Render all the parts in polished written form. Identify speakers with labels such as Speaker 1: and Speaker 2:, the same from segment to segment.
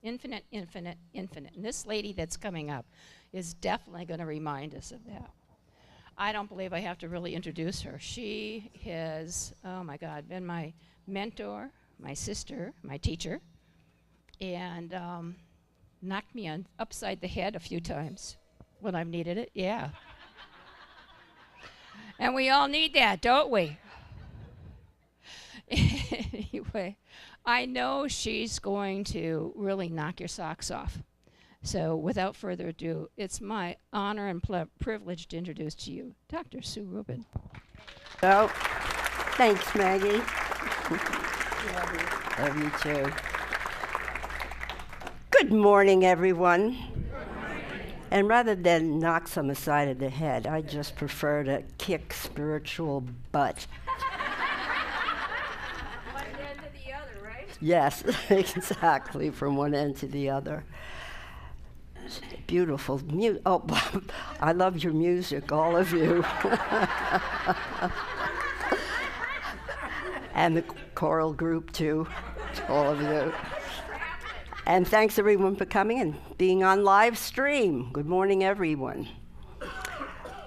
Speaker 1: infinite, infinite, infinite. And this lady that's coming up is definitely going to remind us of that. I don't believe I have to really introduce her. She has, oh my God, been my mentor, my sister, my teacher, and knocked me upside the head a few times when I've needed it, yeah. And we all need that, don't we? Anyway, I know she's going to really knock your socks off. So without further ado, it's my honor and privilege to introduce to you Dr. Sue Rubin.
Speaker 2: Oh, thanks, Maggie. Love you too. Good morning, everyone. And rather than knock some aside of the head, I just prefer to kick spiritual butt.
Speaker 1: One end to the other, right?
Speaker 2: Yes, exactly, from one end to the other. Beautiful. Oh, I love your music, all of you. And the choral group, too, all of you. And thanks, everyone, for coming and being on live stream. Good morning, everyone.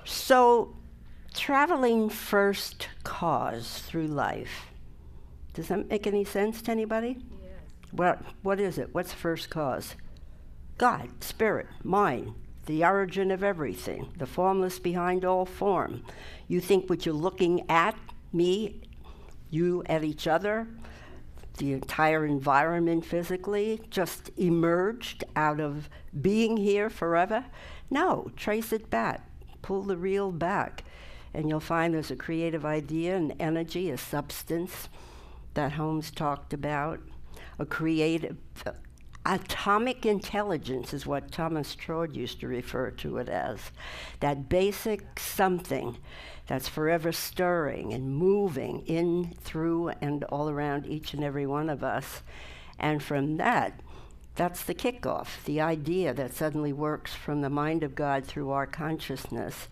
Speaker 2: So, traveling first cause through life. Does that make any sense to anybody? Yes. What is it? What's first cause? God, spirit, mind, the origin of everything, the formless behind all form. You think what you're looking at, me, you at each other, the entire environment physically just emerged out of being here forever? No, trace it back, pull the reel back, and you'll find there's a creative idea, an energy, a substance that Holmes talked about, a creative, atomic intelligence is what Thomas Trode used to refer to it as, that basic something that's forever stirring and moving in, through, and all around each and every one of us. And from that, that's the kickoff, the idea that suddenly works from the mind of God through our consciousness.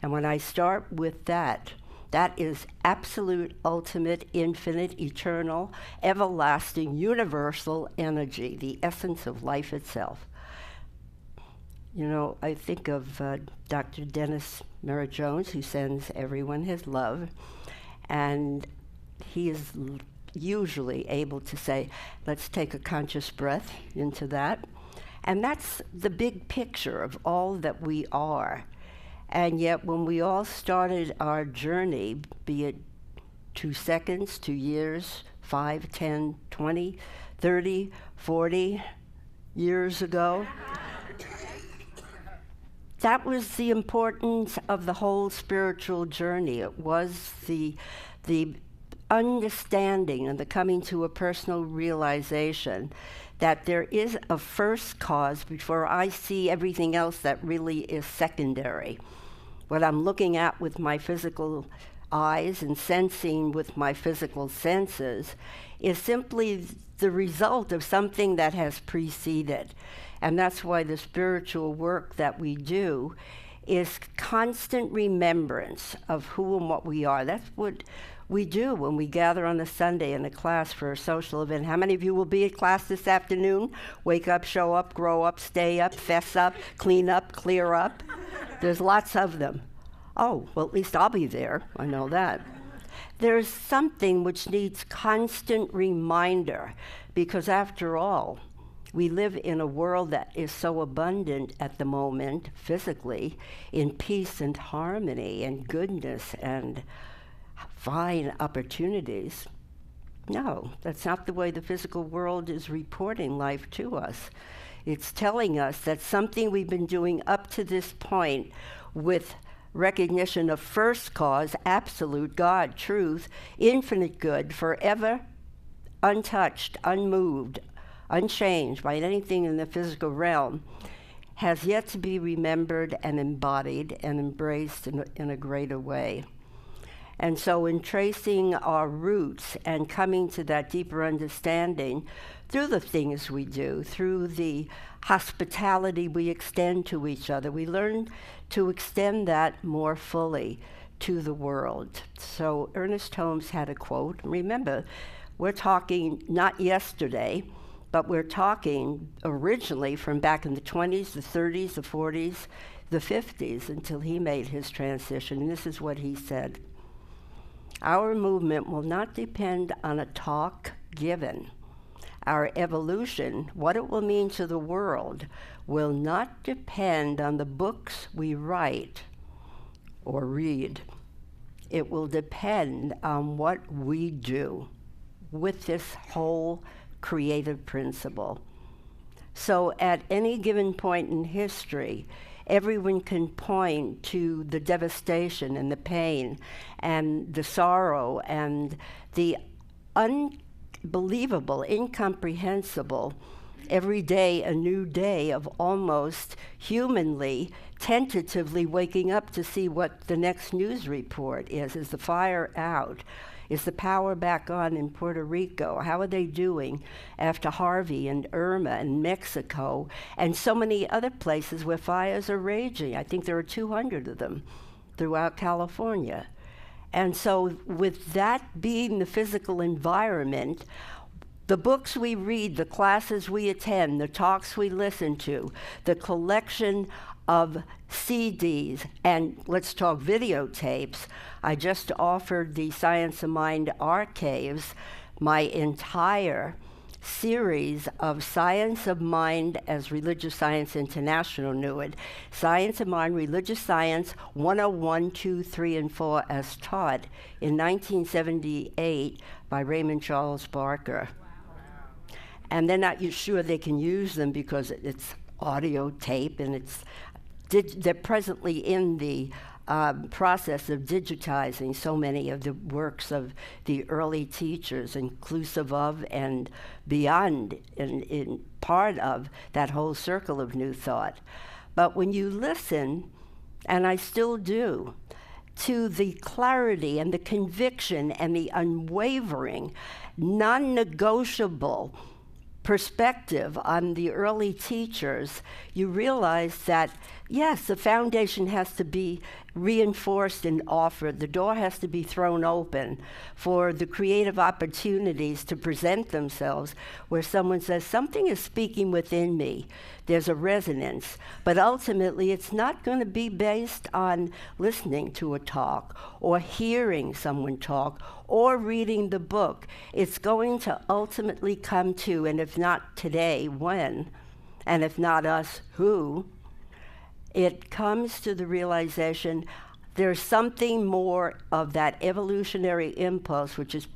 Speaker 2: And when I start with that, that is absolute, ultimate, infinite, eternal, everlasting, universal energy, the essence of life itself. You know, I think of Dr. Dennis Merritt Jones, who sends everyone his love, and he is usually able to say, let's take a conscious breath into that. And that's the big picture of all that we are. And yet when we all started our journey, be it 2 seconds, 2 years, 5, 10, 20, 30, 40 years ago, that was the importance of the whole spiritual journey. It was the understanding and the coming to a personal realization that there is a first cause before I see everything else that really is secondary. What I'm looking at with my physical eyes and sensing with my physical senses is simply the result of something that has preceded. And that's why the spiritual work that we do is constant remembrance of who and what we are. That's what we do when we gather on a Sunday in a class for a social event. How many of you will be at class this afternoon? Wake up, show up, grow up, stay up, fess up, clean up, clear up. There's lots of them. Oh, well, at least I'll be there. I know that. There's something which needs constant reminder, because after all, we live in a world that is so abundant at the moment, physically, in peace and harmony and goodness and fine opportunities. No, that's not the way the physical world is reporting life to us. It's telling us that something we've been doing up to this point with recognition of first cause, absolute God, truth, infinite good, forever untouched, unmoved, unchanged by anything in the physical realm, has yet to be remembered and embodied and embraced in a greater way. And so in tracing our roots and coming to that deeper understanding through the things we do, through the hospitality we extend to each other, we learn to extend that more fully to the world. So Ernest Holmes had a quote. Remember, we're talking not yesterday, But we're talking originally from back in the 20s, the 30s, the 40s, the 50s, until he made his transition. And this is what he said: "Our movement will not depend on a talk given. Our evolution, what it will mean to the world, will not depend on the books we write or read. It will depend on what we do with this whole creative principle." So at any given point in history, everyone can point to the devastation and the pain and the sorrow and the unbelievable, incomprehensible, every day a new day of almost humanly, tentatively waking up to see what the next news report is. Is the fire out? Is the power back on in Puerto Rico? How are they doing after Harvey and Irma and Mexico and so many other places where fires are raging? I think there are 200 of them throughout California. And so with that being the physical environment, the books we read, the classes we attend, the talks we listen to, the collection of CDs, and let's talk videotapes. I just offered the Science of Mind Archives my entire series of Science of Mind, as Religious Science International knew it, Science of Mind, Religious Science 101, 2, 3, and 4 as taught in 1978 by Raymond Charles Barker. And they're not sure they can use them because it's audio tape, and they're presently in the process of digitizing so many of the works of the early teachers, inclusive of and beyond, in part of that whole circle of New Thought. But when you listen, and I still do, to the clarity and the conviction and the unwavering, non-negotiable perspective on the early teachers, you realize that, yes, the foundation has to be reinforced and offered. The door has to be thrown open for the creative opportunities to present themselves, where someone says, something is speaking within me. There's a resonance. But ultimately, it's not going to be based on listening to a talk or hearing someone talk or reading the book. It's going to ultimately come to, and if not today, when? And if not us, who? It comes to the realization there's something more of that evolutionary impulse which is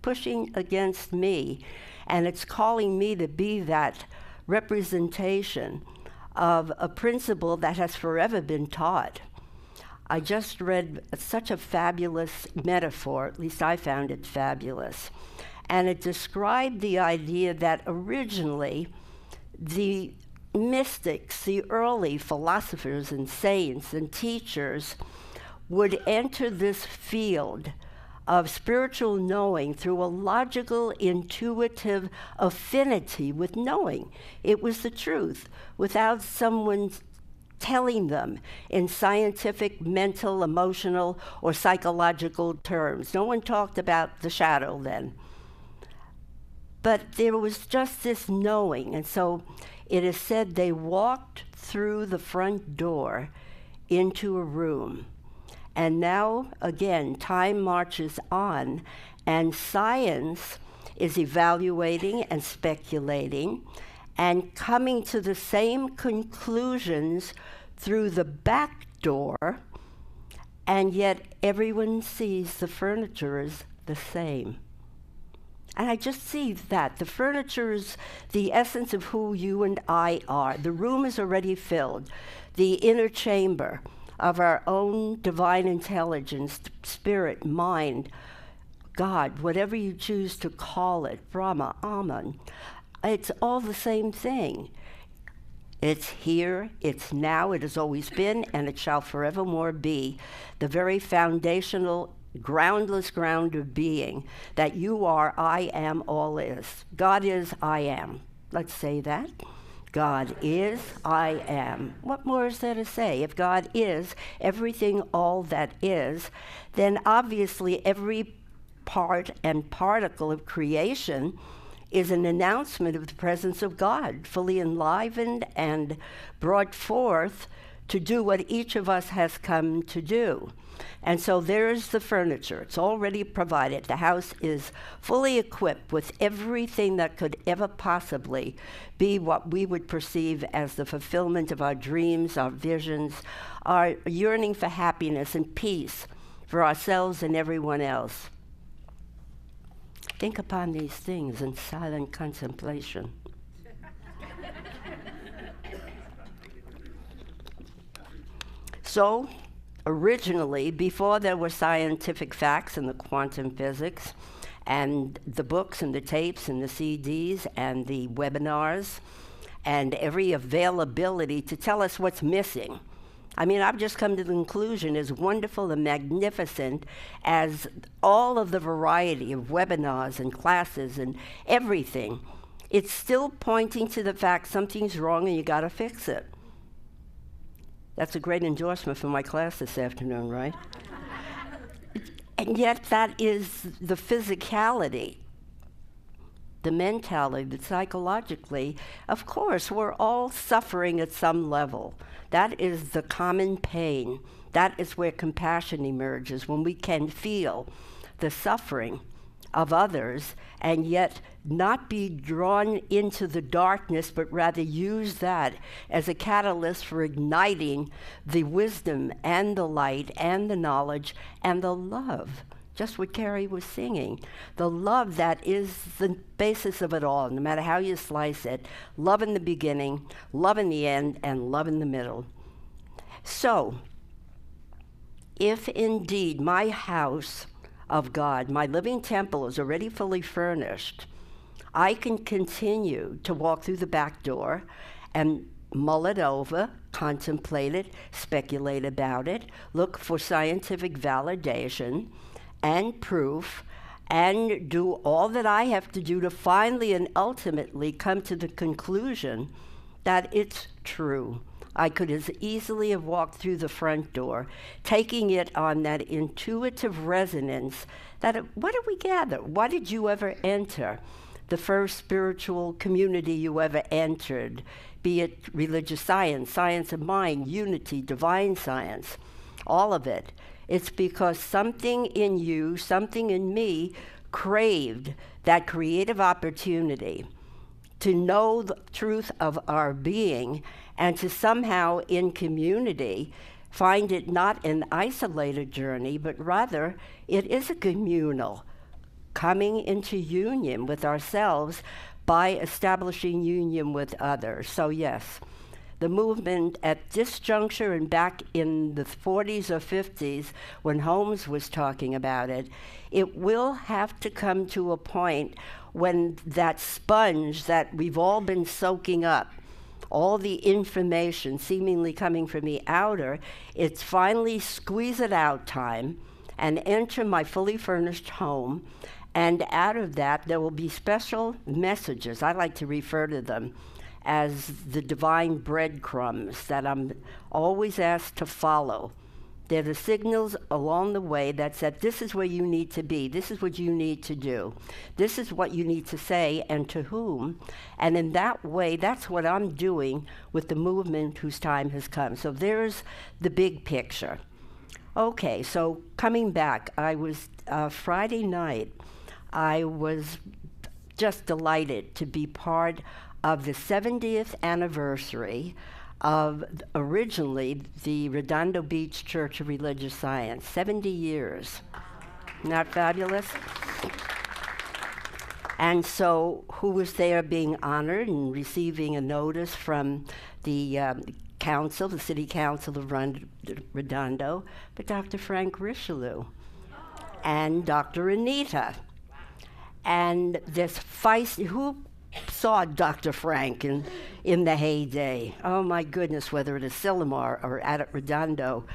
Speaker 2: pushing against me, and it's calling me to be that representation of a principle that has forever been taught. I just read such a fabulous metaphor, at least I found it fabulous, and it described the idea that originally the mystics, the early philosophers and saints and teachers would enter this field of spiritual knowing through a logical, intuitive affinity with knowing. It was the truth, without someone telling them in scientific, mental, emotional, or psychological terms. No one talked about the shadow then. But there was just this knowing, and so it is said they walked through the front door into a room. And now, again, time marches on, and science is evaluating and speculating and coming to the same conclusions through the back door, and yet everyone sees the furniture is the same. And I just see that. The furniture is the essence of who you and I are. The room is already filled. The inner chamber of our own divine intelligence, spirit, mind, God, whatever you choose to call it, Brahma, Aman, it's all the same thing. It's here, it's now, it has always been, and it shall forevermore be. The very foundational groundless ground of being, that you are, I am, all is. God is, I am. Let's say that. God is, I am. What more is there to say? If God is everything, all that is, then obviously every part and particle of creation is an announcement of the presence of God, fully enlivened and brought forth to do what each of us has come to do. And so there's the furniture. It's already provided. The house is fully equipped with everything that could ever possibly be what we would perceive as the fulfillment of our dreams, our visions, our yearning for happiness and peace for ourselves and everyone else. Think upon these things in silent contemplation. So, originally, before there were scientific facts and the quantum physics, and the books and the tapes and the CDs and the webinars, and every availability to tell us what's missing. I mean, I've just come to the conclusion, as wonderful and magnificent as all of the variety of webinars and classes and everything, it's still pointing to the fact something's wrong and you gotta fix it. That's a great endorsement for my class this afternoon, right? And yet that is the physicality, the mentality, the psychologically. Of course, we're all suffering at some level. That is the common pain. That is where compassion emerges, when we can feel the suffering of others and yet not be drawn into the darkness, but rather use that as a catalyst for igniting the wisdom and the light and the knowledge and the love. Just what Carrie was singing. The love that is the basis of it all, no matter how you slice it. Love in the beginning, love in the end, and love in the middle. So, if indeed my house of God, my living temple, is already fully furnished, I can continue to walk through the back door and mull it over, contemplate it, speculate about it, look for scientific validation and proof, and do all that I have to do to finally and ultimately come to the conclusion that it's true. I could as easily have walked through the front door, taking it on that intuitive resonance that, what did we gather? Why did you ever enter the first spiritual community you ever entered, be it religious science, science of mind, unity, divine science, all of it? It's because something in you, something in me, craved that creative opportunity to know the truth of our being and to somehow in community find it not an isolated journey, but rather it is a communal, coming into union with ourselves by establishing union with others. So yes, the movement at this juncture and back in the 40s or 50s when Holmes was talking about it, it will have to come to a point when that sponge that we've all been soaking up, all the information seemingly coming from the outer, it's finally squeeze it out time and enter my fully furnished home. And out of that, there will be special messages. I like to refer to them as the divine breadcrumbs that I'm always asked to follow. They're the signals along the way that said, this is where you need to be, this is what you need to do, this is what you need to say and to whom. And in that way, that's what I'm doing with the movement whose time has come. So there's the big picture. Okay, so coming back, I was Friday night, I was just delighted to be part of the 70th anniversary of originally the Redondo Beach Church of Religious Science. 70 years. Isn't that fabulous? And so who was there being honored and receiving a notice from the council, the city council of Redondo, but Dr. Frank Richelieu and Dr. Anita. And this feisty, who saw Dr. Frank in the heyday? Oh my goodness, whether at Asilomar or at Redondo.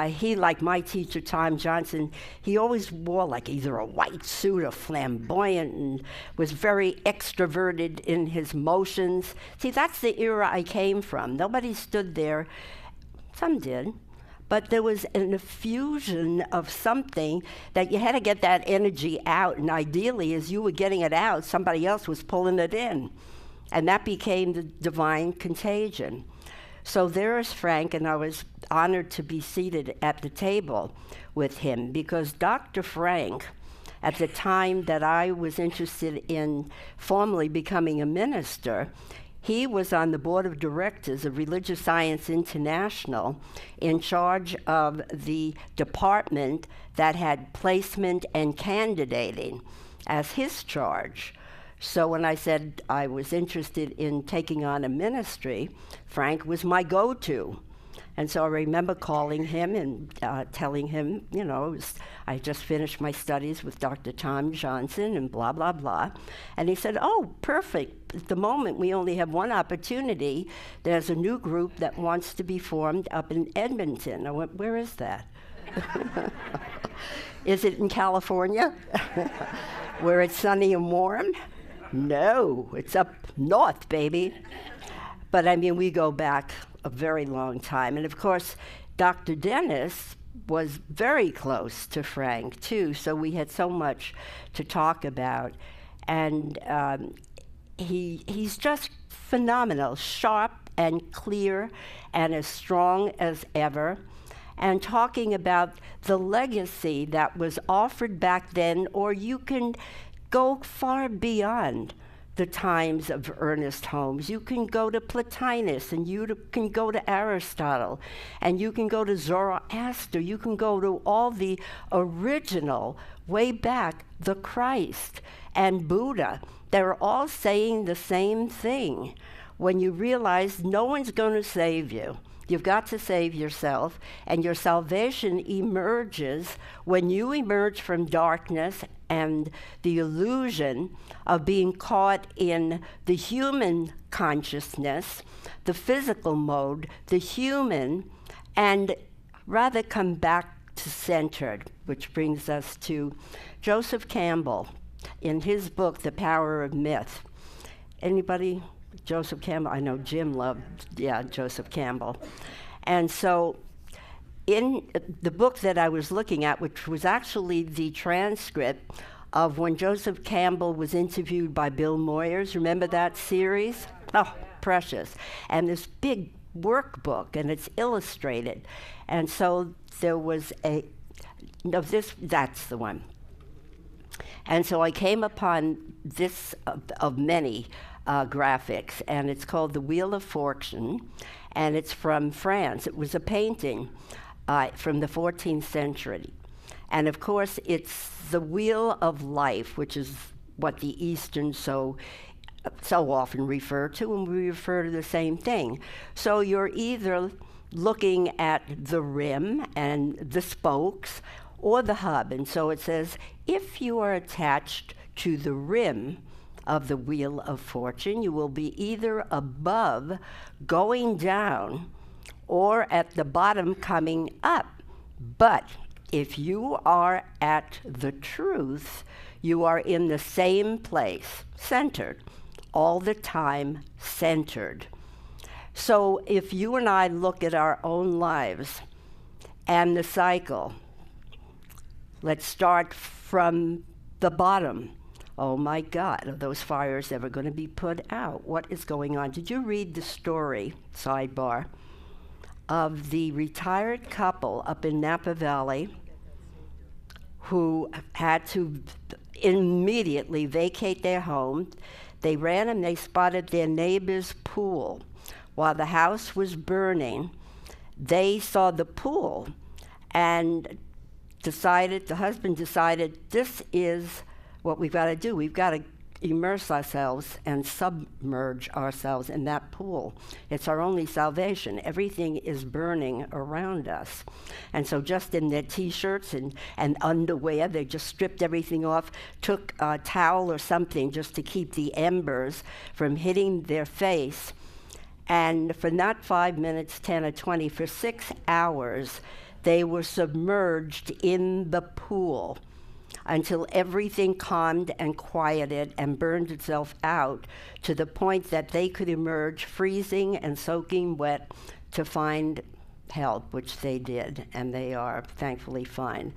Speaker 2: He, like my teacher, Tom Johnson, he always wore like either a white suit or flamboyant and was very extroverted in his motions. See, that's the era I came from. Nobody stood there, some did, but there was an effusion of something that you had to get that energy out, and ideally, as you were getting it out, somebody else was pulling it in. And that became the divine contagion. So there is Frank, and I was honored to be seated at the table with him, because Dr. Frank, at the time that I was interested in formally becoming a minister, he was on the board of directors of Religious Science International, in charge of the department that had placement and candidating as his charge. So when I said I was interested in taking on a ministry, Frank was my go-to. And so I remember calling him and telling him, you know, I just finished my studies with Dr. Tom Johnson and blah, blah, blah. And he said, oh, perfect. At the moment, we only have one opportunity. There's a new group that wants to be formed up in Edmonton. I went, where is that? Is it in California? Where it's sunny and warm? No, it's up north, baby. But I mean, we go back a very long time. And of course, Dr. Dennis was very close to Frank, too, so we had so much to talk about. And he's just phenomenal, sharp and clear and as strong as ever. And talking about the legacy that was offered back then, or you can go far beyond the times of Ernest Holmes. You can go to Plotinus, and you can go to Aristotle, and you can go to Zoroaster. You can go to all the original, way back, the Christ and Buddha. They're all saying the same thing. When you realize no one's going to save you, you've got to save yourself, and your salvation emerges when you emerge from darkness and the illusion of being caught in the human consciousness, the physical mode, the human, and rather come back to centered, which brings us to Joseph Campbell in his book, The Power of Myth. Anybody? Joseph Campbell? I know Jim loved, Joseph Campbell. And so in the book that I was looking at, which was actually the transcript of when Joseph Campbell was interviewed by Bill Moyers, remember that series? Oh, precious. And this big workbook, and it's illustrated. And so there was that's the one. And so I came upon this of many graphics, and it's called The Wheel of Fortune, and it's from France. It was a painting from the 14th century. And of course, it's the wheel of life, which is what the Eastern so often refer to, and we refer to the same thing. So you're either looking at the rim and the spokes, or the hub. And so it says, if you are attached to the rim of the Wheel of Fortune, you will be either above, going down, or at the bottom, coming up. But if you are at the truth, you are in the same place, centered, all the time centered. So if you and I look at our own lives and the cycle, let's start from the bottom. Oh my God, are those fires ever going to be put out? What is going on? Did you read the story, sidebar, of the retired couple up in Napa Valley who had to immediately vacate their home? They ran and they spotted their neighbor's pool. While the house was burning, they saw the pool and the husband decided, this is what we've got to do. We've got to immerse ourselves and submerge ourselves in that pool. It's our only salvation. Everything is burning around us. And so just in their T-shirts and underwear, they just stripped everything off, took a towel or something just to keep the embers from hitting their face. And for not 5 minutes, 10 or 20, for 6 hours, they were submerged in the pool until everything calmed and quieted and burned itself out to the point that they could emerge freezing and soaking wet to find help, which they did, and they are thankfully fine.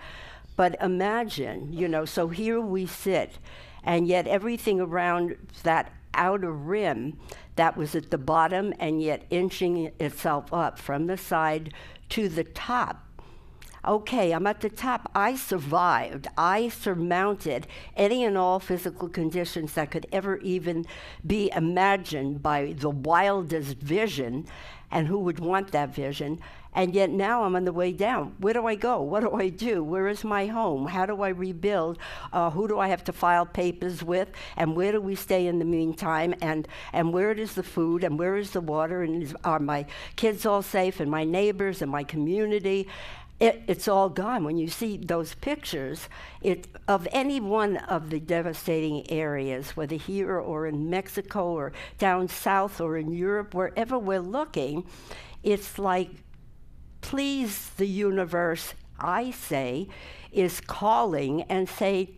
Speaker 2: But imagine, so here we sit, and yet everything around that outer rim that was at the bottom and yet inching itself up from the side to the top. Okay, I'm at the top. I survived. I surmounted any and all physical conditions that could ever even be imagined by the wildest vision, and who would want that vision? And yet now I'm on the way down. Where do I go? What do I do? Where is my home? How do I rebuild? Who do I have to file papers with? And where do we stay in the meantime? And where is the food? And where is the water? And are my kids all safe? And my neighbors and my community? It's all gone. When you see those pictures of any one of the devastating areas, whether here or in Mexico or down south or in Europe, wherever we're looking, it's like, please, the universe, I say, is calling and say,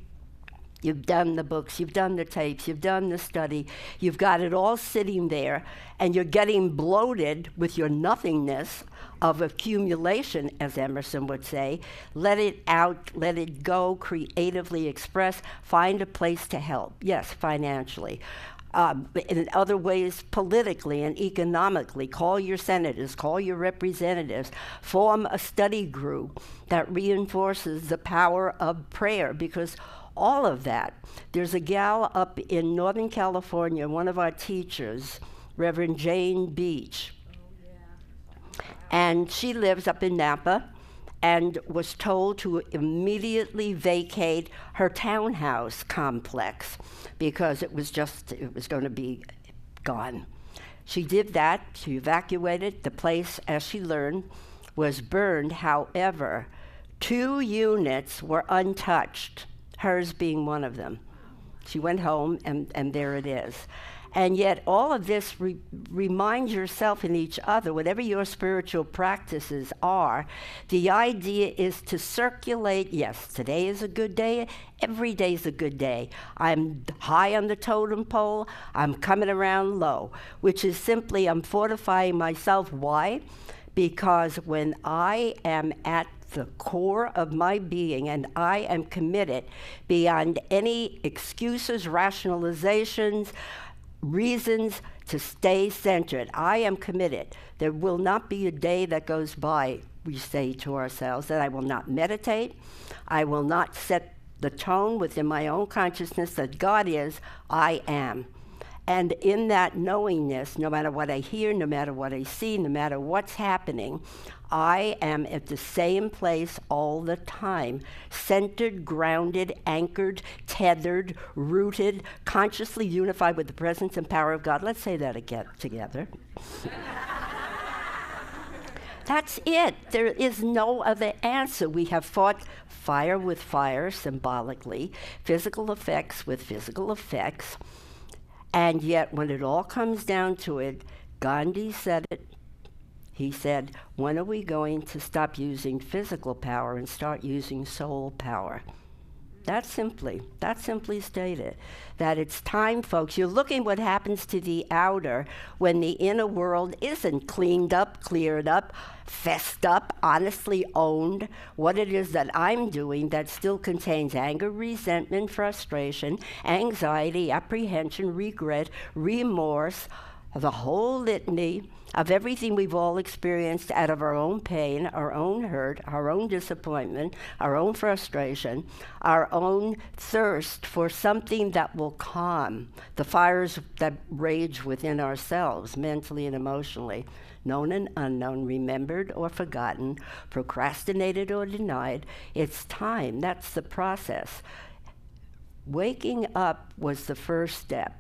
Speaker 2: you've done the books, you've done the tapes, you've done the study, you've got it all sitting there, and you're getting bloated with your nothingness of accumulation, as Emerson would say. Let it out, let it go, creatively express, find a place to help. Yes, financially. In other ways, politically and economically, call your senators, call your representatives, form a study group that reinforces the power of prayer, because all of that. There's a gal up in Northern California, one of our teachers, Reverend Jane Beach, and she lives up in Napa, and was told to immediately vacate her townhouse complex because it was going to be gone. She did that. She evacuated. The place, as she learned, was burned. However, 2 units were untouched, hers being one of them. She went home, and there it is. And yet all of this reminds yourself and each other, whatever your spiritual practices are, the idea is to circulate. Yes, today is a good day. Every day is a good day. I'm high on the totem pole. I'm coming around low, which is simply I'm fortifying myself. Why? Because when I am at the core of my being and I am committed beyond any excuses, rationalizations, reasons to stay centered. I am committed. There will not be a day that goes by, we say to ourselves, that I will not meditate. I will not set the tone within my own consciousness that God is, I am. And in that knowingness, no matter what I hear, no matter what I see, no matter what's happening, I am at the same place all the time, centered, grounded, anchored, tethered, rooted, consciously unified with the presence and power of God. Let's say that again together. That's it. There is no other answer. We have fought fire with fire, symbolically, physical effects with physical effects, and yet when it all comes down to it, Gandhi said it. He said, when are we going to stop using physical power and start using soul power? That's simply stated. That it's time, folks. You're looking what happens to the outer when the inner world isn't cleaned up, cleared up, fessed up, honestly owned. What it is that I'm doing that still contains anger, resentment, frustration, anxiety, apprehension, regret, remorse, the whole litany of everything we've all experienced out of our own pain, our own hurt, our own disappointment, our own frustration, our own thirst for something that will calm the fires that rage within ourselves, mentally and emotionally, known and unknown, remembered or forgotten, procrastinated or denied. It's time. That's the process. Waking up was the first step.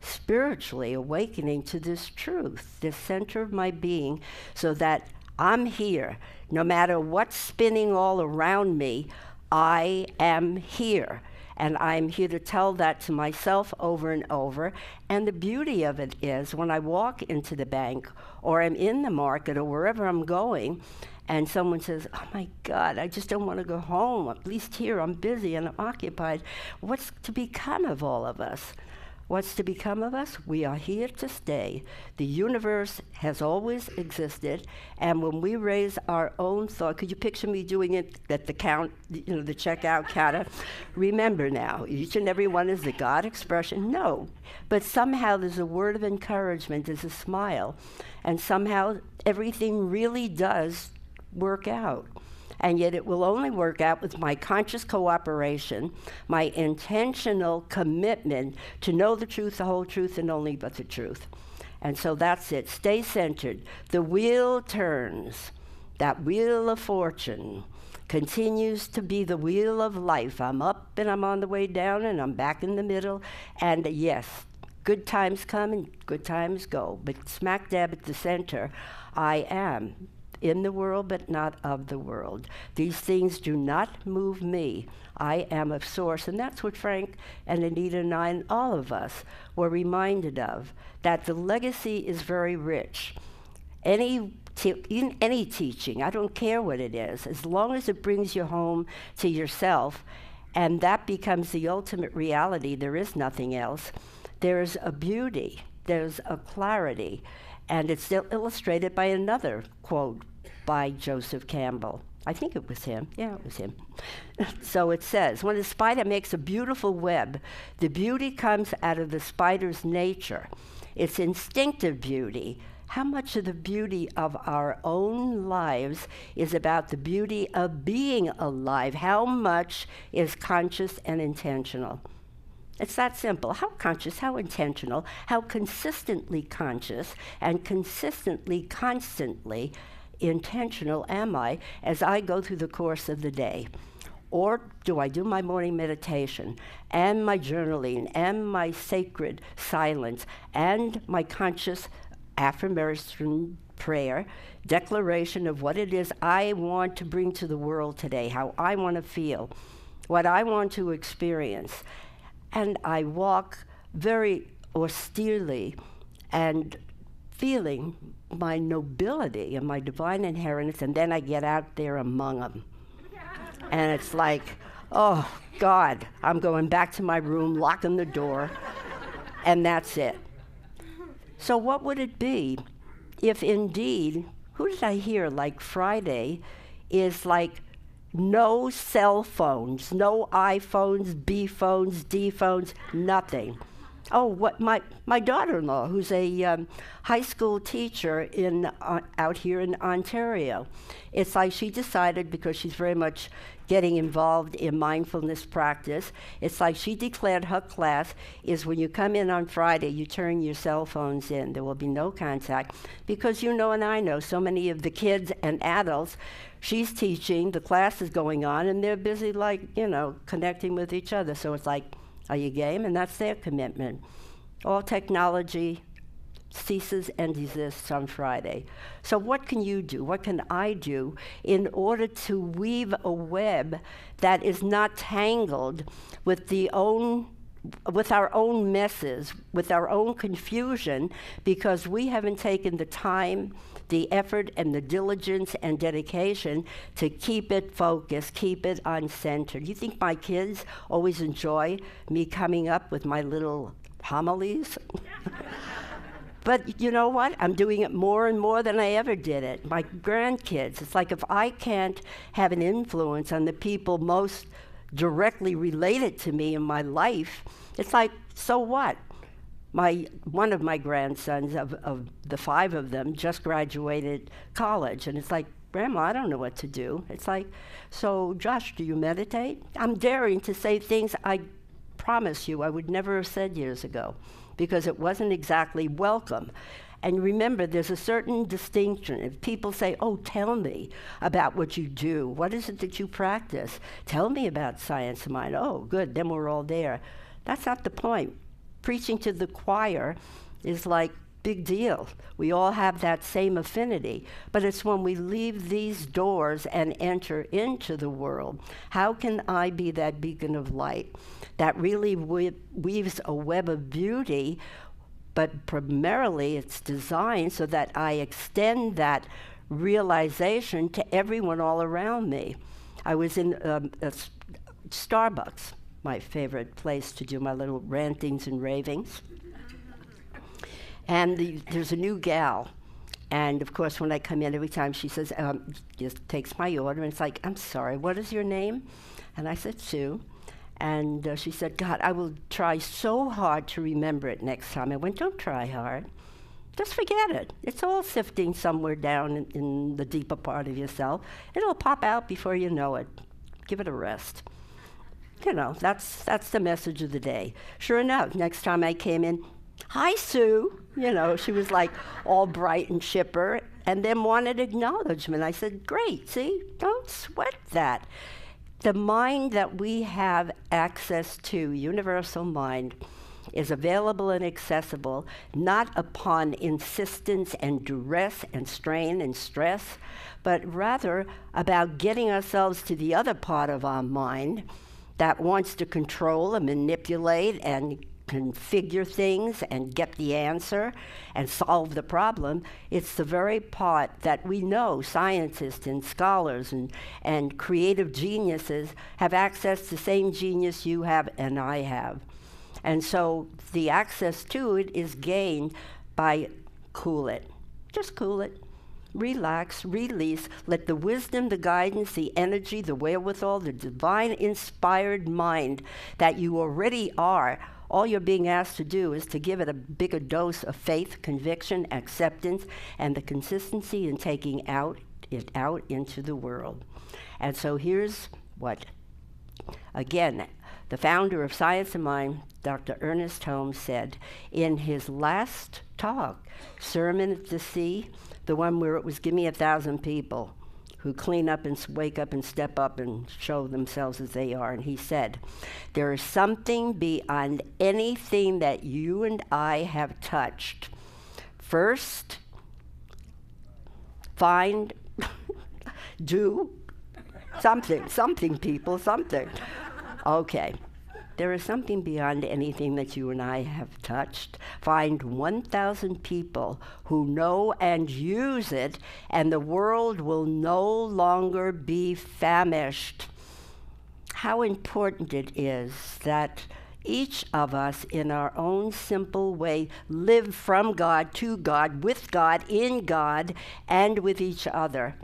Speaker 2: Spiritually awakening to this truth, this center of my being, so that I'm here. No matter what's spinning all around me, I am here. And I'm here to tell that to myself over and over. And the beauty of it is when I walk into the bank or I'm in the market or wherever I'm going, and someone says, oh my God, I just don't want to go home. At least here I'm busy and I'm occupied. What's to become of all of us? What's to become of us? We are here to stay. The universe has always existed, and when we raise our own thought, could you picture me doing it at the count, the checkout counter? Remember now, each and every one is the God expression. No, but somehow there's a word of encouragement, there's a smile, and somehow everything really does work out. And yet it will only work out with my conscious cooperation, my intentional commitment to know the truth, the whole truth, and only but the truth. And so that's it. Stay centered. The wheel turns. That wheel of fortune continues to be the wheel of life. I'm up and I'm on the way down and I'm back in the middle. And yes, good times come and good times go. But smack dab at the center, I am in the world, but not of the world. These things do not move me. I am of source. And that's what Frank and Anita and I and all of us were reminded of, that the legacy is very rich. In any teaching, I don't care what it is, as long as it brings you home to yourself, and that becomes the ultimate reality, there is nothing else. There's a beauty, there's a clarity, and it's still illustrated by another quote by Joseph Campbell. I think it was him. Yeah, it was him. So it says, when a spider makes a beautiful web, the beauty comes out of the spider's nature. It's instinctive beauty. How much of the beauty of our own lives is about the beauty of being alive? How much is conscious and intentional? It's that simple. How conscious, how intentional, how consistently conscious and consistently, constantly intentional am I as I go through the course of the day? Or do I do my morning meditation and my journaling and my sacred silence and my conscious affirmation prayer, declaration of what it is I want to bring to the world today, how I want to feel, what I want to experience? And I walk very austerely and feeling my nobility and my divine inheritance, and then I get out there among them. And it's like, oh, God, I'm going back to my room, locking the door, and that's it. So what would it be if indeed, who did I hear, like Friday is like no cell phones, no iPhones, B phones, D phones, nothing. Oh, what my daughter-in-law, who's a high school teacher in out here in Ontario, it's like she decided, because she's very much getting involved in mindfulness practice, it's like she declared her class is when you come in on Friday, you turn your cell phones in. There will be no contact, because you know and I know so many of the kids and adults, she's teaching, the class is going on, and they're busy connecting with each other. So it's like, are you game? And that's their commitment. All technology ceases and desists on Friday. So what can you do? What can I do in order to weave a web that is not tangled with our own messes, with our own confusion, because we haven't taken the time, the effort, and the diligence and dedication to keep it focused, keep it uncentered. You think my kids always enjoy me coming up with my little homilies? But you know what? I'm doing it more and more than I ever did it. My grandkids, it's like if I can't have an influence on the people most directly related to me in my life, it's like, so what? One of my grandsons, of the 5 of them, just graduated college, and it's like, Grandma, I don't know what to do. It's like, so Josh, do you meditate? I'm daring to say things I promise you I would never have said years ago, because it wasn't exactly welcome. And remember, there's a certain distinction. If people say, oh, tell me about what you do, what is it that you practice? Tell me about science of mind. Oh, good, then we're all there. That's not the point. Preaching to the choir is like, big deal. We all have that same affinity. But it's when we leave these doors and enter into the world, how can I be that beacon of light that really weaves a web of beauty, but primarily it's designed so that I extend that realization to everyone all around me. I was in Starbucks. my favorite place to do my little rantings and ravings. And there's a new gal. And of course, when I come in, every time she says, just takes my order, and it's like, I'm sorry, what is your name? And I said, Sue. And she said, God, I will try so hard to remember it next time. I went, don't try hard. Just forget it. It's all sifting somewhere down in the deeper part of yourself. It'll pop out before you know it. Give it a rest. You know, that's the message of the day. Sure enough, next time I came in, hi, Sue. You know, she was like all bright and chipper, and then wanted acknowledgement. I said, great, see, don't sweat that. The mind that we have access to, universal mind, is available and accessible, not upon insistence and duress and strain and stress, but rather about getting ourselves to the other part of our mind that wants to control and manipulate and configure things and get the answer and solve the problem. It's the very part that we know scientists and scholars and creative geniuses have access to the same genius you have and I have. And so the access to it is gained by cool it. Just cool it. Relax, release, let the wisdom, the guidance, the energy, the wherewithal, the divine inspired mind that you already are, all you're being asked to do is to give it a bigger dose of faith, conviction, acceptance, and the consistency in taking it out into the world. And so here's what, again, the founder of Science of Mind, Dr. Ernest Holmes, said in his last talk, Sermon at the Sea, the one where it was, give me 1,000 people who clean up and wake up and step up and show themselves as they are. And he said, there is something beyond anything that you and I have touched. First, find, do, something people, something. Okay. There is something beyond anything that you and I have touched. Find 1,000 people who know and use it, and the world will no longer be famished. How important it is that each of us, in our own simple way, live from God, to God, with God, in God, and with each other.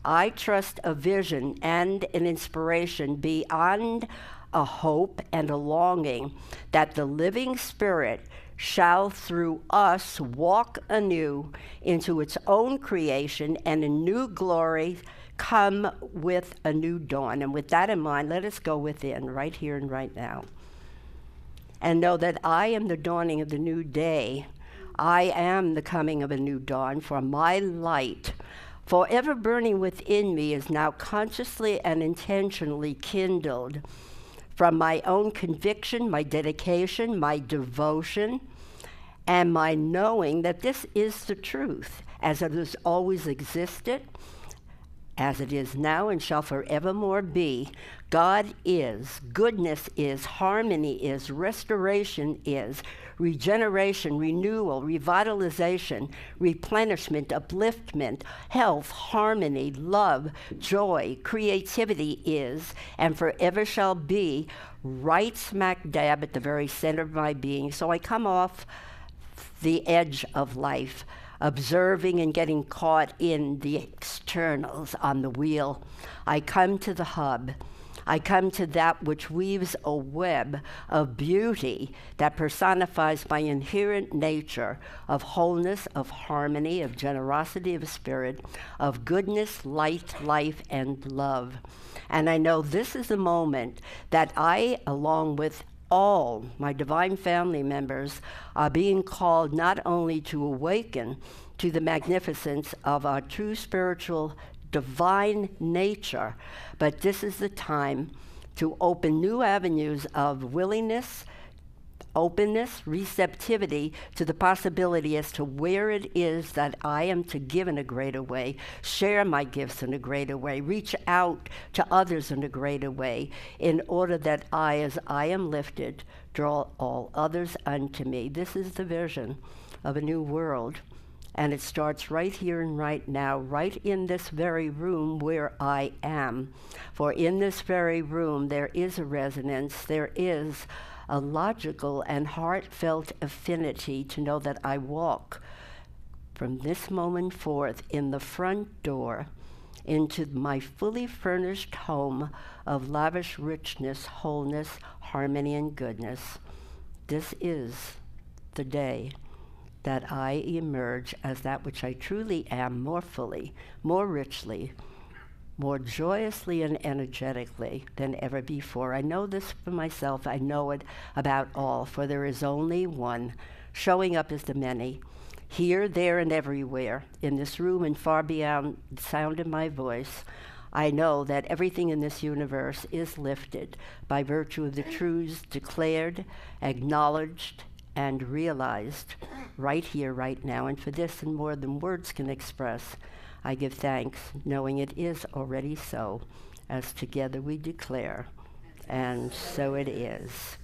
Speaker 2: I trust a vision and an inspiration beyond a hope and a longing that the living Spirit shall through us walk anew into its own creation and a new glory come with a new dawn. And with that in mind, let us go within right here and right now and know that I am the dawning of the new day. I am the coming of a new dawn, for my light forever burning within me is now consciously and intentionally kindled from my own conviction, my dedication, my devotion, and my knowing that this is the truth, as it has always existed, as it is now and shall forevermore be. God is, goodness is, harmony is, restoration is, regeneration, renewal, revitalization, replenishment, upliftment, health, harmony, love, joy, creativity is, and forever shall be, right smack dab at the very center of my being. So I come off the edge of life, observing and getting caught in the externals on the wheel. I come to the hub. I come to that which weaves a web of beauty that personifies my inherent nature of wholeness, of harmony, of generosity of spirit, of goodness, light, life, and love. And I know this is the moment that I, along with all my divine family members, are being called not only to awaken to the magnificence of our true spiritual divine nature, but this is the time to open new avenues of willingness, openness, receptivity to the possibility as to where it is that I am to give in a greater way, share my gifts in a greater way, reach out to others in a greater way, in order that I, as I am lifted, draw all others unto me. This is the vision of a new world. And it starts right here and right now, right in this very room where I am. For in this very room, there is a resonance, there is a logical and heartfelt affinity to know that I walk from this moment forth in the front door into my fully furnished home of lavish richness, wholeness, harmony, and goodness. This is the day that I emerge as that which I truly am, more fully, more richly, more joyously and energetically than ever before. I know this for myself. I know it about all, for there is only one, showing up as the many, here, there, and everywhere, in this room and far beyond the sound of my voice. I know that everything in this universe is lifted by virtue of the truths declared, acknowledged, and realized right here, right now. And for this and more than words can express, I give thanks, knowing it is already so, as together we declare, and so it is.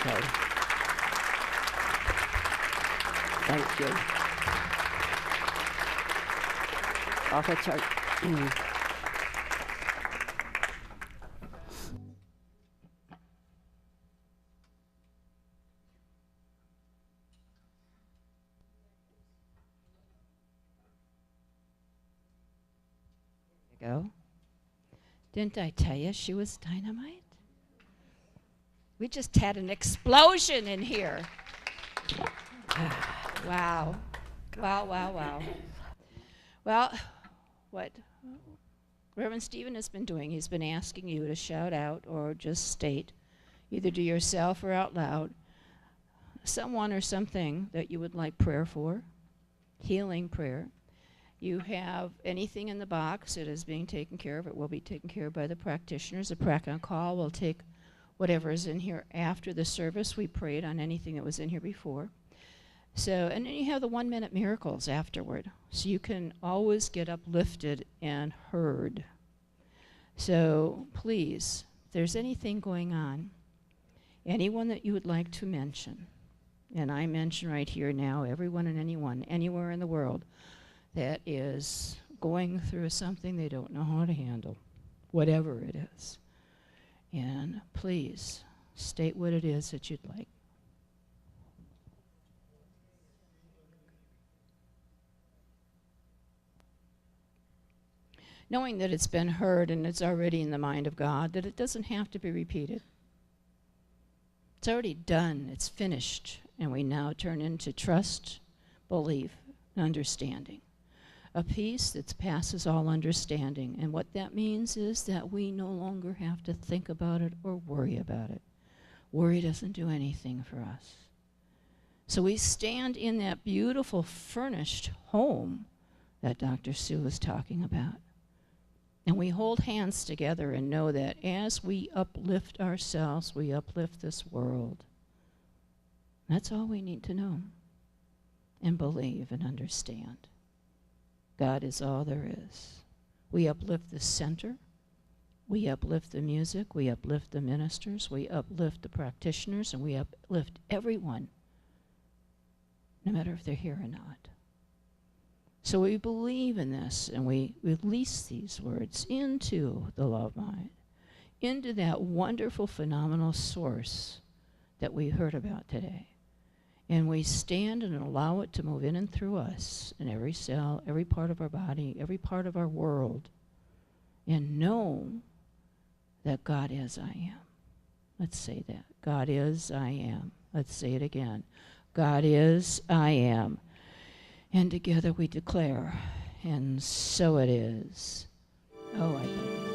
Speaker 2: Okay. Thank you. Officer.
Speaker 1: Go. Didn't I tell you she was dynamite? We just had an explosion in here. Wow. Wow, wow, wow. Well, what Reverend Stephen has been doing, he's been asking you to shout out or just state, either to yourself or out loud, someone or something that you would like prayer for, healing prayer. You have anything in the box, it is being taken care of. It will be taken care of by the practitioners. The prac on call will take whatever is in here after the service. We prayed on anything that was in here before. So, and then you have the 1-minute miracles afterward. So you can always get uplifted and heard. So please, if there's anything going on, anyone that you would like to mention, and I mention right here now, everyone and anyone, anywhere in the world, that is going through something they don't know how to handle, whatever it is. And please, state what it is that you'd like. Knowing that it's been heard and it's already in the mind of God, that it doesn't have to be repeated. It's already done, it's finished, and we now turn into trust, belief, and understanding. A peace that passes all understanding. And what that means is that we no longer have to think about it or worry about it. Worry doesn't do anything for us. So we stand in that beautiful furnished home that Dr. Sue was talking about. And we hold hands together and know that as we uplift ourselves, we uplift this world. That's all we need to know and believe and understand. God is all there is. We uplift the center. We uplift the music. We uplift the ministers. We uplift the practitioners. And we uplift everyone, no matter if they're here or not. So we believe in this, and we release these words into the love mind, into that wonderful, phenomenal source that we heard about today. And we stand and allow it to move in and through us, in every cell, every part of our body, every part of our world, and know that God is, I am. Let's say that. God is, I am. Let's say it again. God is, I am. And together we declare, and so it is. Oh, I am.